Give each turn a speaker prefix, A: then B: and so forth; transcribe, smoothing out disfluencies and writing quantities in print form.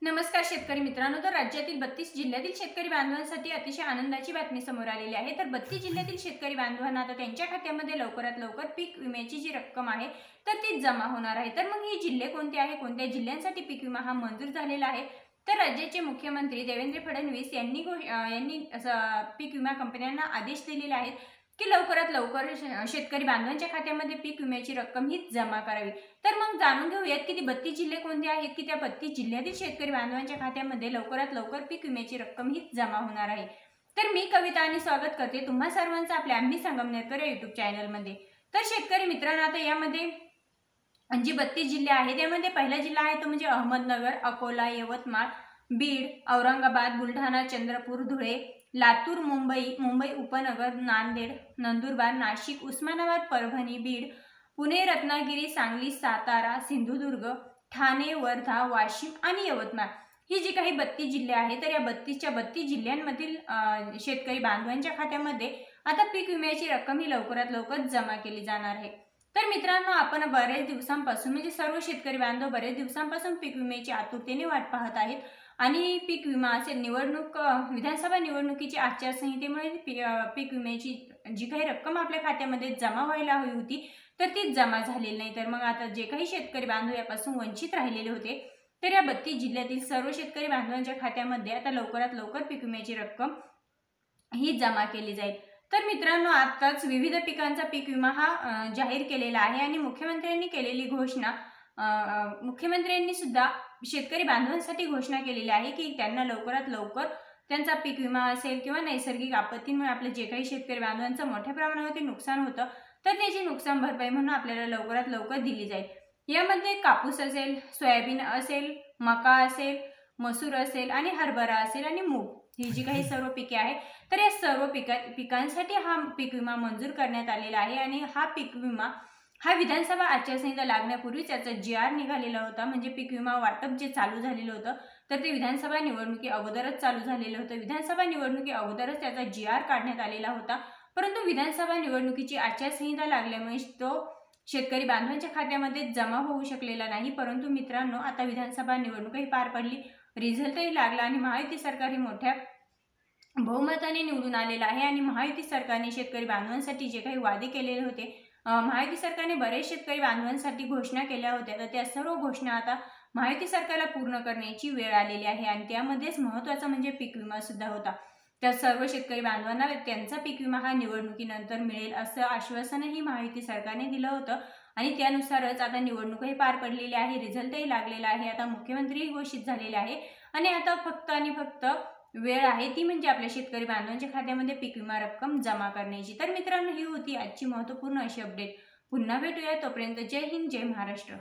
A: नमस्कार शेतकरी मित्रांनो, तर राज्यातील 32 जिल्ह्यातील शेतकरी बांधवांसाठी अतिशय आनंदाची बातमी समोर आलेली आहे। तर 32 जिल्ह्यातील शेतकरी बांधवांना आता त्यांच्या खात्यामध्ये लवकरात लवकर पीक विम्याची जी रक्कम आहे तर ती जमा होणार आहे। तर मग ही जिल्हे कोणते आहे, कोणत्या जिल्ह्यांसाठी पीक विमा हा मंजूर झालेला आहे? तर राज्याचे मुख्यमंत्री देवेंद्र फडणवीस यांनी पीक विमा कंपन्यांना आदेश दिलेले आहेत की लवकरात लवकर शेतकरी बांधवांच्या खात्यामध्ये पीक विम्याची रक्कम ही जमा करावी। तर मग जाणून घेऊयात की ती 32 जिल्हे कोणते आहेत की त्या 32 जिल्ह्यातील शेतकरी बांधवांच्या खात्यामध्ये लवकरात लवकर पीक विम्याची रक्कम ही जमा होणार आहे। तर मी कविता आणि स्वागत करते तुम्हा सर्वांचं आपल्या आम्ही संगमनेरकर युट्यूब चॅनलमध्ये। तर शेतकरी मित्रांनो, आता यामध्ये जी 32 जिल्हे आहेत त्यामध्ये पहिला जिल्हा आहे तो म्हणजे अहमदनगर, अकोला, यवतमाळ, बीड, औरंगाबाद, बुलढाणा, चंद्रपूर, धुळे, लातूर, मुंबई उपनगर, नांदेड, नंदुरबार, नाशिक, उस्मानाबाद, परभणी, बीड, पुणे, रत्नागिरी, सांगली, सातारा, सिंधुदुर्ग, ठाणे, वर्धा, वाशिम आणि यवतमाळ ही जी काही 32 जिल्हे आहेत तर या 32 जिल्ह्यांमधील शेतकरी बांधवांच्या खात्यामध्ये आता पीक विम्याची रक्कम ही लवकरात लवकर जमा केली जाणार आहे। तर मित्रांनो, आपण बरेच दिवसांपासून म्हणजे सर्व शेतकरी बांधव बरेच दिवसांपासून पीक विम्याची आतुरतेने वाट पाहत आहेत आणि पीक विमा असेल विधानसभा निवडणुकीची आचारसंहितेमुळे पीक विम्याची जी काही रक्कम आपल्या खात्यामध्ये जमा व्हायला हवी होती तर ती जमा झालेली नाही। तर मग आता जे काही शेतकरी बांधव यापासून वंचित राहिलेले होते तर या 32 जिल्ह्यातील सर्व शेतकरी बांधवांच्या खात्यामध्ये आता लवकरात लवकर पीक विम्याची रक्कम ही जमा केली जाईल। तर मित्रांनो, आताच विविध पिकांचा पीक विमा हा जाहीर केलेला आहे आणि मुख्यमंत्र्यांनी केलेली घोषणा मुख्यमंत्र्यांनी सुद्धा शेतकरी बांधवांसाठी घोषणा केलेली आहे की त्यांना लवकरात लवकर त्यांचा पीक विमा असेल किंवा नैसर्गिक आपत्तीमुळे आपले जे काही शेतकरी बांधवांचं मोठ्या प्रमाणावरती नुकसान होतं तर त्याची नुकसान भरपाई म्हणून आपल्याला लवकरात लवकर दिली जाईल। यामध्ये कापूस असेल, सोयाबीन असेल, मका असेल, मसूर असेल आणि हरभरा असेल आणि मूग ही जी काही सर्व पिके आहेत तर या सर्व पिकांसाठी हा पीक विमा मंजूर करण्यात आलेला आहे आणि हा पीक विमा हा विधानसभा आचारसंहिता लागण्यापूर्वीच याचा GR निघालेला होता। म्हणजे पीक विमा वाटप जे चालू झालेलं होतं तर ते विधानसभा निवडणुकी अगोदरच चालू झालेलं होतं। विधानसभा निवडणुकी अगोदरच त्याचा GR काढण्यात आलेला होता, परंतु विधानसभा निवडणुकीची आचारसंहिता लागल्यामुळे तो शेतकरी बांधवांच्या खात्यामध्ये जमा होऊ शकलेला नाही। परंतु मित्रांनो, आता विधानसभा निवडणूकही पार पडली, रिझल्टही लागला आणि महायुती सरकार ही मोठ्या बहुमताने निवडून आलेला आहे आणि महायुती सरकारने शेतकरी बांधवांसाठी जे काही वादे केलेले होते, महायुती सरकारने बरेच शेतकरी बांधवांसाठी घोषणा केल्या होत्या तर त्या सर्व घोषणा आता महायुती सरकारला पूर्ण करण्याची वेळ आलेली आहे आणि त्यामध्येच महत्त्वाचा म्हणजे पीक विमा सुद्धा होता। त्या सर्व शेतकरी बांधवांना त्यांचा पीक विमा हा निवडणुकीनंतर मिळेल असं आश्वासनही महायुती सरकारने दिलं होतं आणि त्यानुसारच आता निवडणूकही पार पडलेली आहे, रिझल्टही लागलेला आहे, आता मुख्यमंत्रीही घोषित झालेले आहे आणि आता फक्त वेळ आहे ती म्हणजे आपल्या शेतकरी बांधवांच्या खात्यामध्ये पीक विमा रक्कम जमा करण्याची। तर मित्रांनो, ही होती आजची महत्त्वपूर्ण अशी अपडेट। पुन्हा भेटूया, तोपर्यंत जय हिंद, जय महाराष्ट्र।